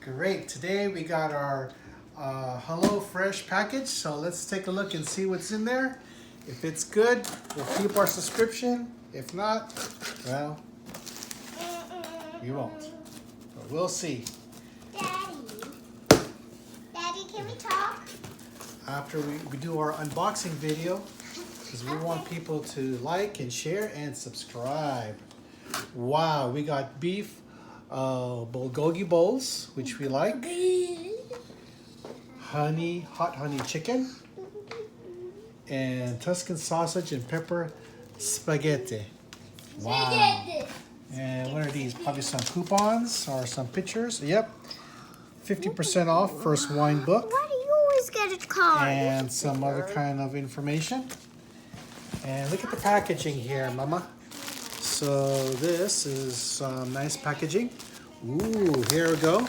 Great. Today we got our Hello Fresh package. So let's take a look and see what's in there. If it's good, we'll keep our subscription. If not, well, we won't. But we'll see. Daddy, can we talk? After we do our unboxing video, because we want people to like and share and subscribe. Wow, we got beef bulgogi bowls, which we like. Hot honey chicken. And Tuscan sausage and pepper spaghetti. Wow. And what are these? Probably some coupons or some pictures. Yep. 50% off first wine book. Why do you always get a card? And some other kind of information. And look at the packaging here, Mama. So this is some nice packaging. Ooh, here we go.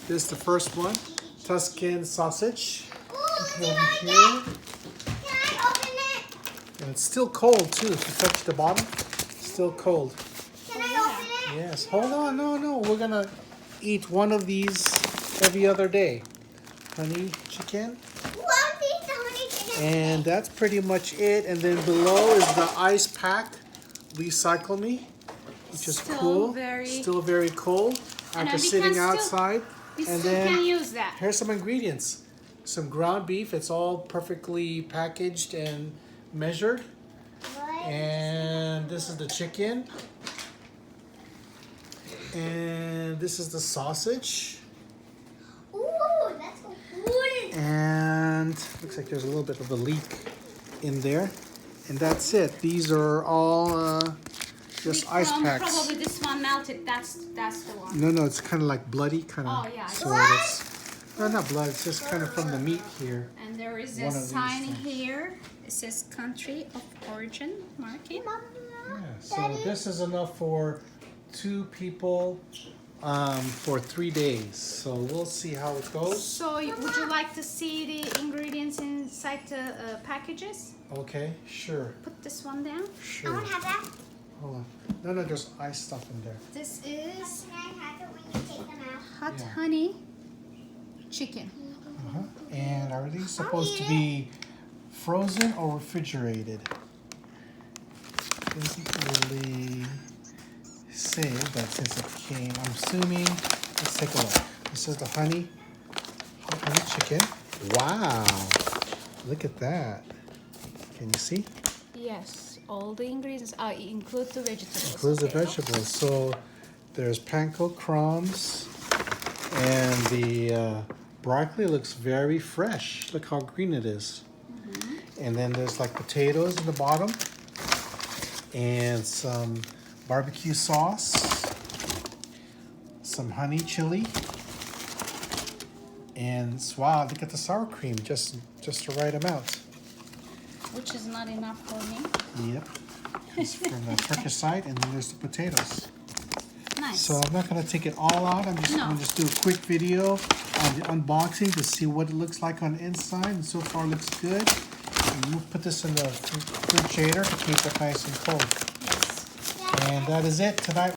This is the first one. Tuscan sausage. Ooh, Here. Can I open it? And it's still cold too. If you touch the bottom, still cold. Can I open it? Yes. Hold on. No. We're gonna eat one of these every other day. Honey chicken. Love these honey chicken. And that's pretty much it. And then below is the ice pack Recycle Me, which is cool. Still very cold after sitting outside. We and still then can use that. Here's some ingredients. Some ground beef. It's all perfectly packaged and measured. And this is the chicken. And this is the sausage. Ooh, that's so good. And looks like there's a little bit of a leak in there. And that's it. These are all just ice packs. Probably this one melted. That's the one. No, it's kind of like bloody, kind of. Oh yeah. So it's not blood. It's just kind of from the meat here. And there is One a of these sign things. here. It says country of origin marking. Yeah. So this is enough for 2 people for 3 days. So we'll see how it goes. So would you like to see the ingredients inside the packages? Okay, sure. Put this one down. I Sure. want to have that. Hold on. No, there's ice stuff in there. This is Can I have it when you take them out? hot Yeah. honey chicken. And are these supposed to be frozen or refrigerated? Doesn't really say, but since it came, I'm assuming. Let's take a look. This is the hot honey chicken. Wow, look at that. Can you see? Yes, all the ingredients include the vegetables. Includes the okay? vegetables. So there's panko crumbs, and the broccoli looks very fresh. Look how green it is. And then there's like potatoes in the bottom, and some barbecue sauce, some honey chili, and wow, look at the sour cream, just the right amount. Which is not enough for me. Yep. It's from the Turkish side, and then there's the potatoes. Nice. So I'm not going to take it all out. I'm just going to just do a quick video on the unboxing to see what it looks like on the inside. And so far it looks good. And we'll put this in the refrigerator to keep it nice and cold. Yes. And that is it tonight.